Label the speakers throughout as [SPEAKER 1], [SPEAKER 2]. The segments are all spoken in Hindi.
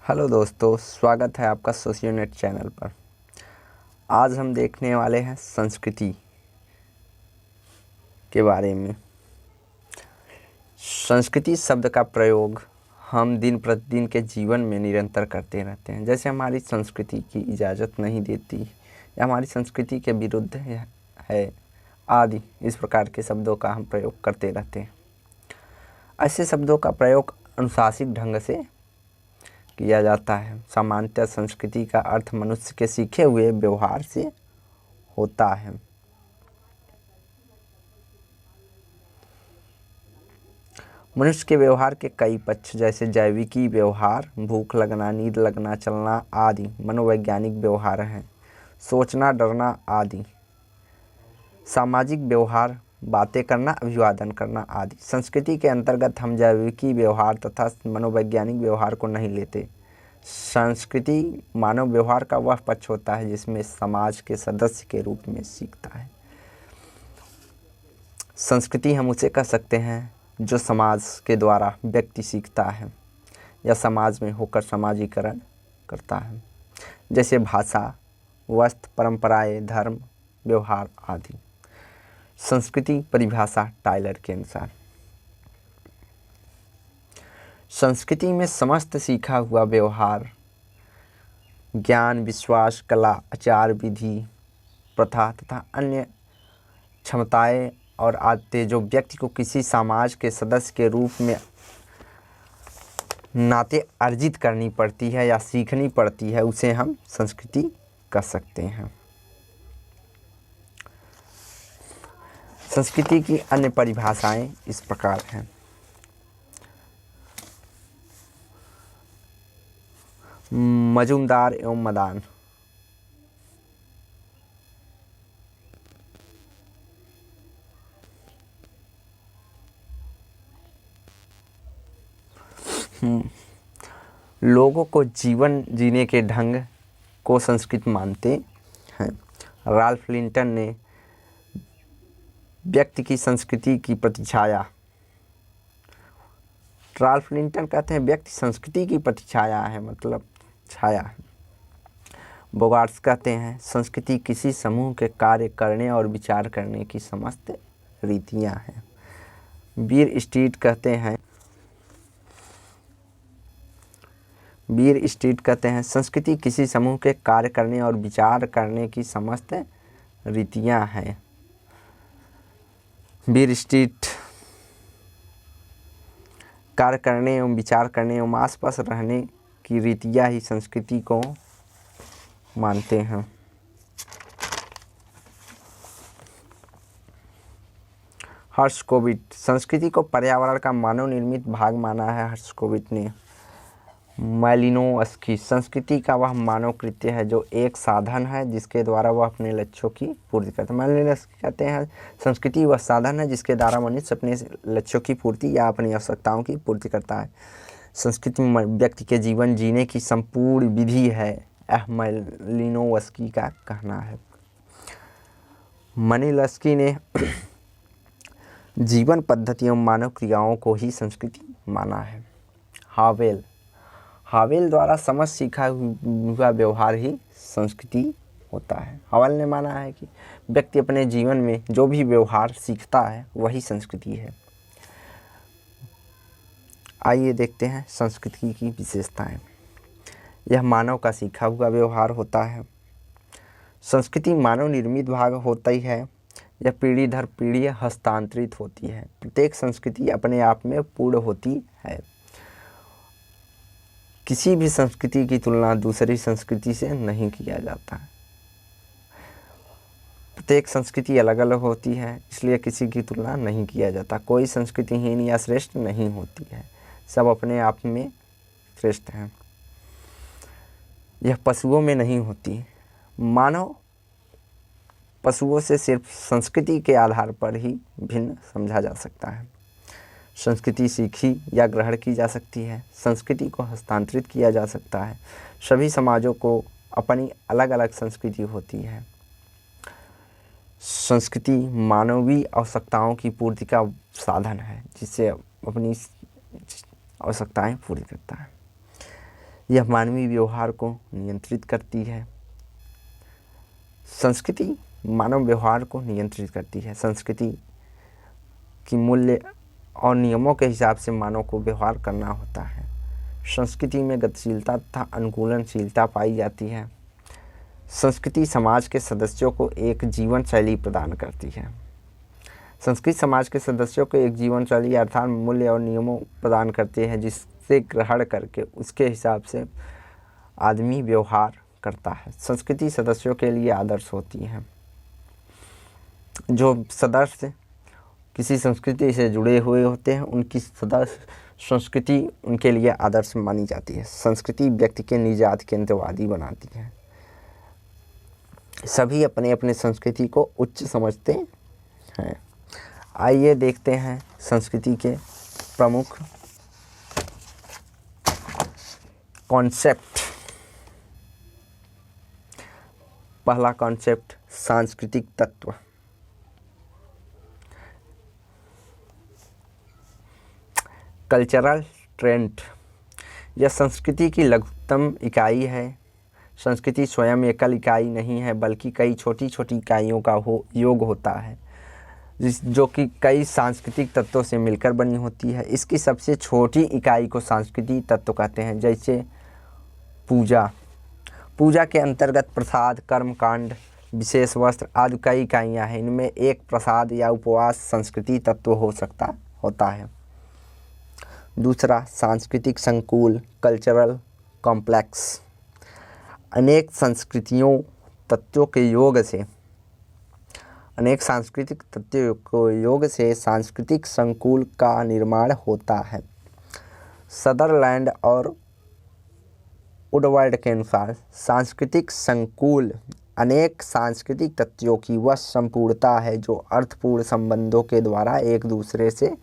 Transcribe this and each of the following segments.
[SPEAKER 1] हेलो दोस्तों, स्वागत है आपका सोशियोनेट चैनल पर। आज हम देखने वाले हैं संस्कृति के बारे में। संस्कृति शब्द का प्रयोग हम दिन प्रतिदिन के जीवन में निरंतर करते रहते हैं। जैसे हमारी संस्कृति की इजाज़त नहीं देती या हमारी संस्कृति के विरुद्ध है आदि, इस प्रकार के शब्दों का हम प्रयोग करते रहते हैं। ऐसे शब्दों का प्रयोग अनुशासित ढंग से किया जाता है। सामान्यतः संस्कृति का अर्थ मनुष्य के सीखे हुए व्यवहार से होता है। मनुष्य के व्यवहार के कई पक्ष जैसे जैविकी व्यवहार, भूख लगना, नींद लगना, चलना आदि मनोवैज्ञानिक व्यवहार हैं। सोचना, डरना आदि सामाजिक व्यवहार, बातें करना, अभिवादन करना आदि। संस्कृति के अंतर्गत हम जैविकी व्यवहार तथा मनोवैज्ञानिक व्यवहार को नहीं लेते। संस्कृति मानव व्यवहार का वह पक्ष होता है जिसमें समाज के सदस्य के रूप में सीखता है। संस्कृति हम उसे कह सकते हैं जो समाज के द्वारा व्यक्ति सीखता है या समाज में होकर समाजीकरण करता है, जैसे भाषा, वस्त्र, परंपराएं, धर्म, व्यवहार आदि। संस्कृति परिभाषा टाइलर के अनुसार, संस्कृति में समस्त सीखा हुआ व्यवहार, ज्ञान, विश्वास, कला, आचार, विधि, प्रथा तथा अन्य क्षमताएं और आदतें जो व्यक्ति को किसी समाज के सदस्य के रूप में नाते अर्जित करनी पड़ती है या सीखनी पड़ती है, उसे हम संस्कृति कह सकते हैं। संस्कृति की अन्य परिभाषाएं इस प्रकार हैं। मजूमदार एवं मदान। लोगों को जीवन जीने के ढंग को संस्कृत मानते हैं। राल्फ लिंटन ने व्यक्ति की संस्कृति की प्रतिछाया, राल्फ लिंटन कहते हैं व्यक्ति संस्कृति की प्रतिछाया है, मतलब छाया है। बोगार्ट्स कहते हैं संस्कृति किसी समूह के कार्य करने और विचार करने की समस्त रीतियां हैं। बीर स्ट्रीट कहते हैं संस्कृति किसी समूह के कार्य करने और विचार करने की समस्त रीतियां हैं। बीर स्ट्रीट कार्य करने एवं विचार करने एवं आसपास रहने की रीतियां ही संस्कृति को मानते हैं। हर्शकोविट संस्कृति को पर्यावरण का मानव निर्मित भाग माना है। हर्शकोविट ने मालिनोव्स्की संस्कृति का वह मानव कृत्य है जो एक साधन है जिसके द्वारा वह अपने लक्ष्यों की पूर्ति करता है। मालिनोव्स्की कहते हैं संस्कृति वह साधन है जिसके द्वारा मनुष्य अपने लक्ष्यों की पूर्ति या अपनी आवश्यकताओं की पूर्ति करता है। संस्कृति व्यक्ति के जीवन जीने की संपूर्ण विधि है, यह मालिनोव्स्की का कहना है। मालिनोव्स्की ने जीवन पद्धति एवं मानव क्रियाओं को ही संस्कृति माना है। हावेल द्वारा समझ सीखा हुआ व्यवहार ही संस्कृति होता है। हावेल ने माना है कि व्यक्ति अपने जीवन में जो भी व्यवहार सीखता है वही संस्कृति है। आइए देखते हैं संस्कृति की विशेषताएं। यह मानव का सीखा हुआ व्यवहार होता है। संस्कृति मानव निर्मित भाग होता ही है। यह पीढ़ी दर पीढ़ी हस्तांतरित होती है। प्रत्येक संस्कृति अपने आप में पूर्ण होती है। किसी भी संस्कृति की तुलना दूसरी संस्कृति से नहीं किया जाता है। प्रत्येक संस्कृति अलग अलग होती है, इसलिए किसी की तुलना नहीं किया जाता। कोई संस्कृति हीन या श्रेष्ठ नहीं होती है, सब अपने आप में श्रेष्ठ हैं। यह पशुओं में नहीं होती। मानव पशुओं से सिर्फ संस्कृति के आधार पर ही भिन्न समझा जा सकता है। संस्कृति सीखी या ग्रहण की जा सकती है, संस्कृति को हस्तांतरित किया जा सकता है। सभी समाजों को अपनी अलग अलग संस्कृति होती है। संस्कृति मानवीय आवश्यकताओं की पूर्ति का साधन है, जिससे अपनी आवश्यकताएं पूरी करता है। यह मानवीय व्यवहार को नियंत्रित करती है। संस्कृति मानव व्यवहार को नियंत्रित करती है। संस्कृति की मूल्य और नियमों के हिसाब से मानव को व्यवहार करना होता है। संस्कृति में गतिशीलता तथा अनुकूलनशीलता पाई जाती है। संस्कृति समाज के सदस्यों को एक जीवन शैली प्रदान करती है। संस्कृति समाज के सदस्यों को एक जीवन शैली अर्थात मूल्य और नियमों प्रदान करती है, जिससे ग्रहण करके उसके हिसाब से आदमी व्यवहार करता है। संस्कृति सदस्यों के लिए आदर्श होती है। जो सदस्य किसी संस्कृति से जुड़े हुए होते हैं, उनकी संस्कृति उनके लिए आदर्श मानी जाती है। संस्कृति व्यक्ति के निजात केंद्रवादी बनाती है। सभी अपने अपने संस्कृति को उच्च समझते हैं। आइए देखते हैं संस्कृति के प्रमुख कॉन्सेप्ट। पहला कॉन्सेप्ट सांस्कृतिक तत्व। Cultural trend. यह संस्कृति की लघुतम इकाई है। संस्कृति स्वयं एकल इकाई नहीं है, बल्कि कई छोटी छोटी इकाइयों का योग होता है, जो कि कई सांस्कृतिक तत्वों से मिलकर बनी होती है। इसकी सबसे छोटी इकाई को सांस्कृतिक तत्व कहते हैं। जैसे पूजा। पूजा के अंतर्गत प्रसाद, कर्मकांड, विशेष वस्त्र आदि कई इकाइयाँ हैं। इनमें एक प्रसाद या उपवास सांस्कृतिक तत्व होता है। दूसरा सांस्कृतिक संकुल, कल्चरल कॉम्प्लेक्स। अनेक सांस्कृतिक तत्वों के योग से सांस्कृतिक संकुल का निर्माण होता है। सदरलैंड और वुडवर्ड के अनुसार सांस्कृतिक संकुल अनेक सांस्कृतिक तत्वों की वह संपूर्णता है जो अर्थपूर्ण संबंधों के द्वारा एक दूसरे से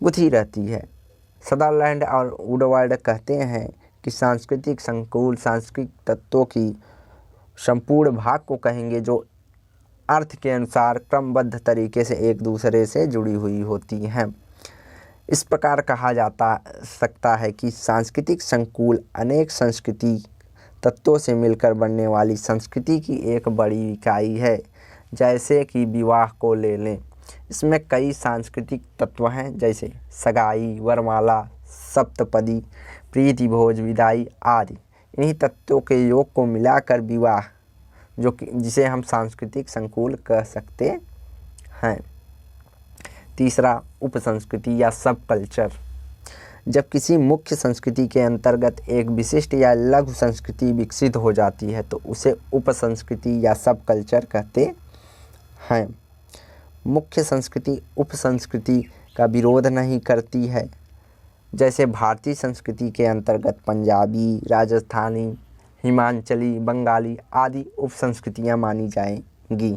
[SPEAKER 1] गुथी रहती है। सदरलैंड और वुडवर्ड कहते हैं कि सांस्कृतिक संकुल सांस्कृतिक तत्वों की संपूर्ण भाग को कहेंगे जो अर्थ के अनुसार क्रमबद्ध तरीके से एक दूसरे से जुड़ी हुई होती हैं। इस प्रकार कहा जाता सकता है कि सांस्कृतिक संकुल अनेक सांस्कृतिक तत्वों से मिलकर बनने वाली संस्कृति की एक बड़ी इकाई है। जैसे कि विवाह को ले लें, इसमें कई सांस्कृतिक तत्व हैं, जैसे सगाई, वरमाला, सप्तपदी, प्रीति भोज, विदाई आदि। इन्हीं तत्वों के योग को मिलाकर विवाह, जिसे हम सांस्कृतिक संकुल कह सकते हैं। तीसरा उपसंस्कृति या सब कल्चर। जब किसी मुख्य संस्कृति के अंतर्गत एक विशिष्ट या लघु संस्कृति विकसित हो जाती है तो उसे उपसंस्कृति या सब कल्चर कहते हैं। मुख्य संस्कृति उपसंस्कृति का विरोध नहीं करती है। जैसे भारतीय संस्कृति के अंतर्गत पंजाबी, राजस्थानी, हिमाचली, बंगाली आदि उपसंस्कृतियाँ मानी जाएंगी।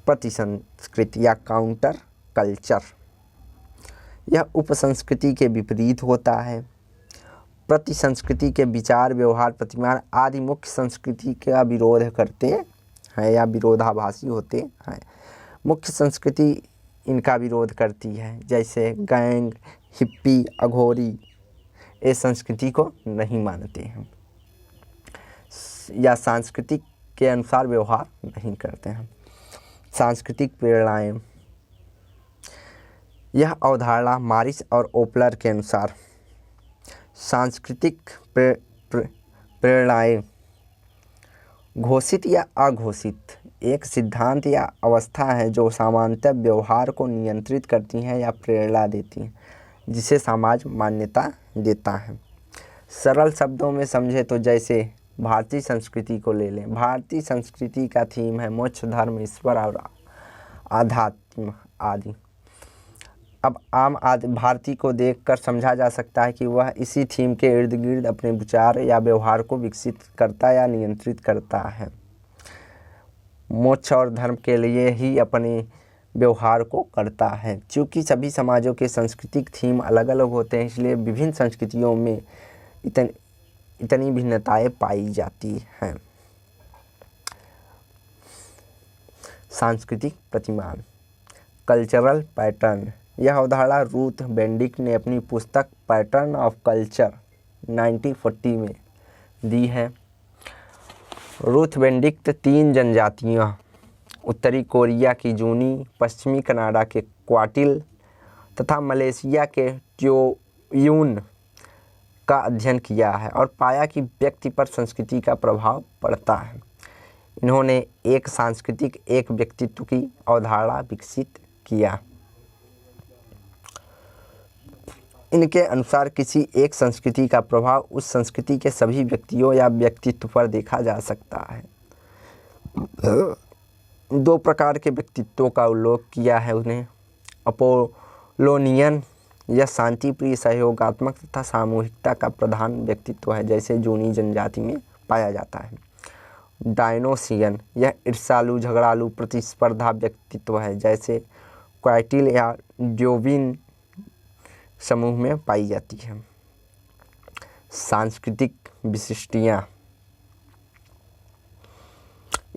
[SPEAKER 1] प्रतिसंस्कृति या काउंटर कल्चर, यह उपसंस्कृति के विपरीत होता है। प्रतिसंस्कृति के विचार, व्यवहार, प्रतिमान आदि मुख्य संस्कृति का विरोध करते हैं या विरोधाभासी होते हैं। मुख्य संस्कृति इनका विरोध करती है। जैसे गैंग, हिप्पी, अघोरी ये संस्कृति को नहीं मानते हैं या सांस्कृतिक के अनुसार व्यवहार नहीं करते हैं। सांस्कृतिक प्रेरणाएं। यह अवधारणा मारिस और ओपलर के अनुसार सांस्कृतिक प्रेरणाएं घोषित या अघोषित एक सिद्धांत या अवस्था है जो सामान्यतः व्यवहार को नियंत्रित करती हैं या प्रेरणा देती हैं, जिसे समाज मान्यता देता है। सरल शब्दों में समझे तो जैसे भारतीय संस्कृति को ले लें। भारतीय संस्कृति का थीम है मोक्ष, धर्म, ईश्वर और आध्यात्म आदि। अब आम भारतीय को देखकर समझा जा सकता है कि वह इसी थीम के इर्द गिर्द अपने विचार या व्यवहार को विकसित करता या नियंत्रित करता है। मोक्ष और धर्म के लिए ही अपने व्यवहार को करता है। चूँकि सभी समाजों के सांस्कृतिक थीम अलग अलग होते हैं, इसलिए विभिन्न संस्कृतियों में इतनी भिन्नताएं पाई जाती हैं। सांस्कृतिक प्रतिमान, कल्चरल पैटर्न। यह अवधारणा रूथ बेंडिक ने अपनी पुस्तक पैटर्न ऑफ कल्चर 1940 में दी है। रूथ बेनेडिक्ट 3 जनजातियाँ, उत्तरी कोरिया की जूनी, पश्चिमी कनाडा के क्वाटिल तथा मलेशिया के ट्योयून का अध्ययन किया है और पाया कि व्यक्ति पर संस्कृति का प्रभाव पड़ता है। इन्होंने एक सांस्कृतिक एक व्यक्तित्व की अवधारणा विकसित किया। इनके अनुसार किसी एक संस्कृति का प्रभाव उस संस्कृति के सभी व्यक्तियों या व्यक्तित्व पर देखा जा सकता है। 2 प्रकार के व्यक्तित्वों का उल्लेख किया है उन्हें। अपोलोनियन यह शांति प्रिय, सहयोगात्मक तथा सामूहिकता का प्रधान व्यक्तित्व है, जैसे जूनी जनजाति में पाया जाता है। डायनोसियन यह ईर्ष्यालु, झगड़ालू, प्रतिस्पर्धा व्यक्तित्व है, जैसे क्वाटिल या ड्योबिन समूह में पाई जाती है। सांस्कृतिक विशिष्टियाँ,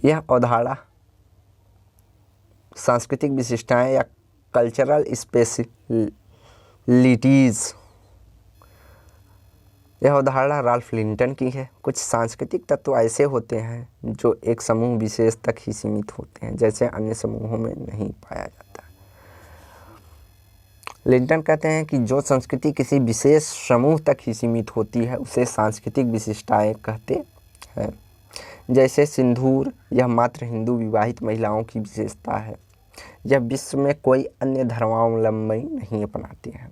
[SPEAKER 1] यह अवधारणा सांस्कृतिक विशिष्टताएं या कल्चरल स्पेशलिटीज़, यह अवधारणा राल्फ लिंटन की है। कुछ सांस्कृतिक तत्व ऐसे होते हैं जो एक समूह विशेष तक ही सीमित होते हैं, जैसे अन्य समूहों में नहीं पाया जाता। लिंटन कहते हैं कि जो संस्कृति किसी विशेष समूह तक ही सीमित होती है उसे सांस्कृतिक विशिष्टताएं कहते हैं। जैसे सिंदूर, यह मात्र हिंदू विवाहित महिलाओं की विशेषता है, यह विश्व में कोई अन्य धर्मावलंबी नहीं अपनाते हैं।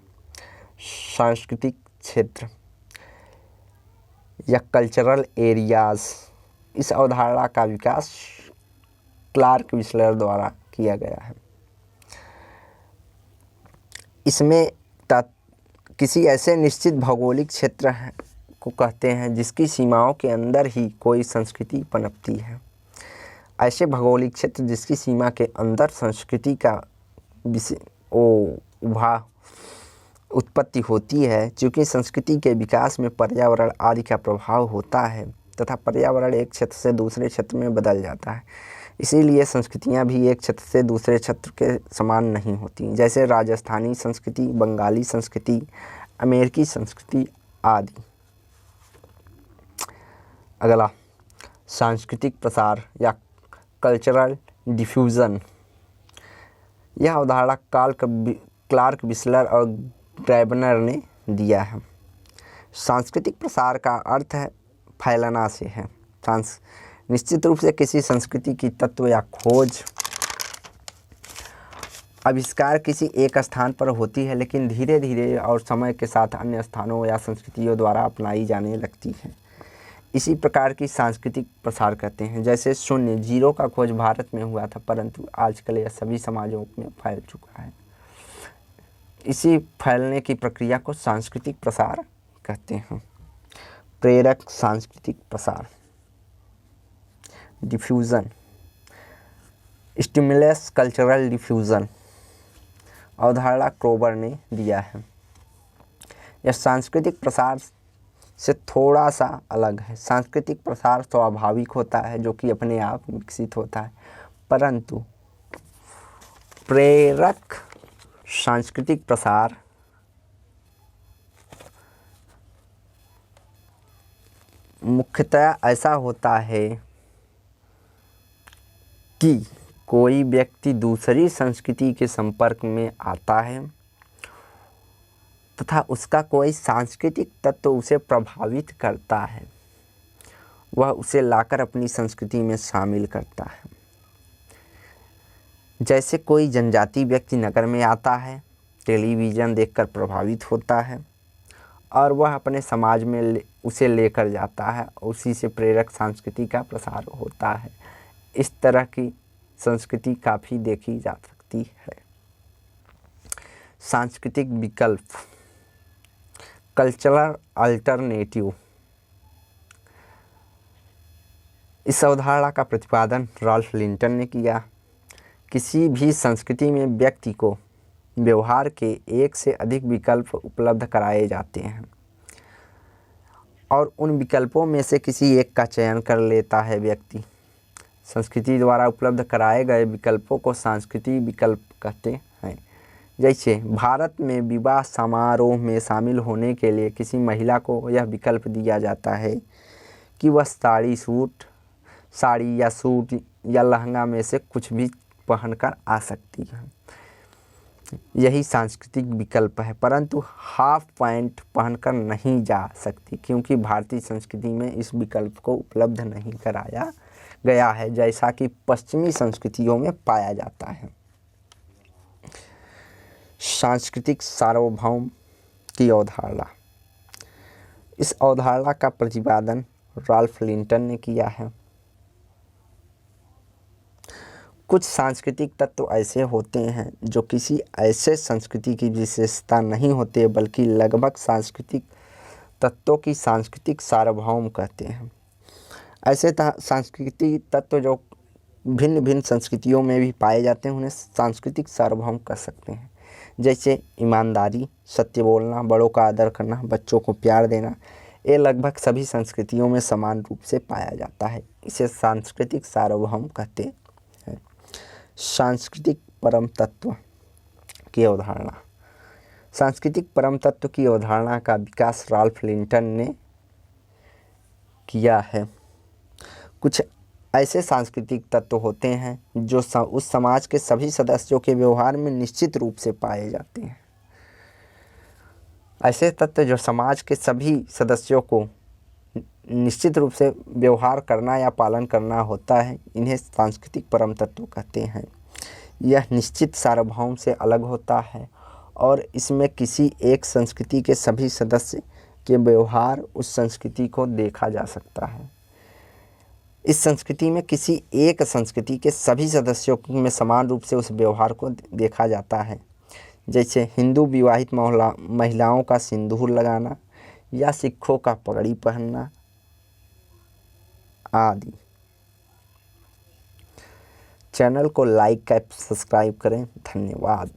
[SPEAKER 1] सांस्कृतिक क्षेत्र या कल्चरल एरियाज, इस अवधारणा का विकास क्लार्क विस्लर द्वारा किया गया है। इसमें किसी ऐसे निश्चित भौगोलिक क्षेत्र को कहते हैं जिसकी सीमाओं के अंदर ही कोई संस्कृति पनपती है। ऐसे भौगोलिक क्षेत्र जिसकी सीमा के अंदर संस्कृति का उत्पत्ति होती है, क्योंकि संस्कृति के विकास में पर्यावरण आदि का प्रभाव होता है तथा पर्यावरण एक क्षेत्र से दूसरे क्षेत्र में बदल जाता है, इसीलिए संस्कृतियाँ भी एक क्षेत्र से दूसरे क्षेत्र के समान नहीं होती, जैसे राजस्थानी संस्कृति, बंगाली संस्कृति, अमेरिकी संस्कृति आदि। अगला, सांस्कृतिक प्रसार या कल्चरल डिफ्यूज़न, यह अवधारणा क्लार्क विस्लर और ग्रैबनर ने दिया है। सांस्कृतिक प्रसार का अर्थ है फैलना से है। निश्चित रूप से किसी संस्कृति की तत्व या खोज आविष्कार किसी एक स्थान पर होती है, लेकिन धीरे धीरे और समय के साथ अन्य स्थानों या संस्कृतियों द्वारा अपनाई जाने लगती है। इसी प्रकार की सांस्कृतिक प्रसार कहते हैं। जैसे शून्य, जीरो का खोज भारत में हुआ था, परंतु आजकल यह सभी समाजों में फैल चुका है। इसी फैलने की प्रक्रिया को सांस्कृतिक प्रसार कहते हैं। प्रेरक सांस्कृतिक प्रसार, डिफ्यूज़न, स्टिमुलस कल्चरल डिफ्यूज़न, अवधारणा क्रोबर ने दिया है। यह सांस्कृतिक प्रसार से थोड़ा सा अलग है। सांस्कृतिक प्रसार स्वाभाविक होता है, जो कि अपने आप विकसित होता है, परंतु प्रेरक सांस्कृतिक प्रसार मुख्यतः ऐसा होता है कि कोई व्यक्ति दूसरी संस्कृति के संपर्क में आता है तथा उसका कोई सांस्कृतिक तत्व उसे प्रभावित करता है, वह उसे लाकर अपनी संस्कृति में शामिल करता है। जैसे कोई जनजाति व्यक्ति नगर में आता है, टेलीविज़न देखकर प्रभावित होता है और वह अपने समाज में उसे लेकर जाता है, उसी से प्रेरक संस्कृति का प्रसार होता है। इस तरह की संस्कृति काफ़ी देखी जा सकती है। सांस्कृतिक विकल्प, कल्चरल अल्टरनेटिव, इस अवधारणा का प्रतिपादन राल्फ लिंटन ने किया। किसी भी संस्कृति में व्यक्ति को व्यवहार के एक से अधिक विकल्प उपलब्ध कराए जाते हैं और उन विकल्पों में से किसी एक का चयन कर लेता है व्यक्ति। संस्कृति द्वारा उपलब्ध कराए गए विकल्पों को सांस्कृतिक विकल्प कहते हैं। जैसे भारत में विवाह समारोह में शामिल होने के लिए किसी महिला को यह विकल्प दिया जाता है कि वह साड़ी या सूट या लहंगा में से कुछ भी पहनकर आ सकती है। यही सांस्कृतिक विकल्प है, परंतु हाफ पैंट पहनकर नहीं जा सकती, क्योंकि भारतीय संस्कृति में इस विकल्प को उपलब्ध नहीं कराया गया है, जैसा कि पश्चिमी संस्कृतियों में पाया जाता है। सांस्कृतिक सार्वभौम की अवधारणा। इस अवधारणा का प्रतिपादन राल्फ लिंटन ने किया है। कुछ सांस्कृतिक तत्व ऐसे होते हैं जो किसी ऐसे संस्कृति की विशेषता नहीं होते, बल्कि लगभग सांस्कृतिक तत्वों की सांस्कृतिक सार्वभौम कहते हैं। ऐसे सांस्कृतिक तत्व जो भिन्न भिन्न संस्कृतियों में भी पाए जाते हैं, उन्हें सांस्कृतिक सार्वभौम कह सकते हैं। जैसे ईमानदारी, सत्य बोलना, बड़ों का आदर करना, बच्चों को प्यार देना, ये लगभग सभी संस्कृतियों में समान रूप से पाया जाता है। इसे सांस्कृतिक सार्वभौम कहते हैं। सांस्कृतिक परम तत्व की अवधारणा। सांस्कृतिक परम तत्व की अवधारणा का विकास राल्फ लिंटन ने किया है। कुछ ऐसे सांस्कृतिक तत्व होते हैं जो उस समाज के सभी सदस्यों के व्यवहार में निश्चित रूप से पाए जाते हैं। ऐसे तत्व जो समाज के सभी सदस्यों को निश्चित रूप से व्यवहार करना या पालन करना होता है, इन्हें सांस्कृतिक परम तत्व कहते हैं। यह निश्चित सार्वभौम से अलग होता है और इसमें किसी एक संस्कृति के सभी सदस्य के व्यवहार उस संस्कृति को देखा जा सकता है। इस संस्कृति में किसी एक संस्कृति के सभी सदस्यों में समान रूप से उस व्यवहार को देखा जाता है। जैसे हिंदू विवाहित महिलाओं का सिंदूर लगाना या सिखों का पगड़ी पहनना आदि। चैनल को लाइक सब्सक्राइब करें। धन्यवाद।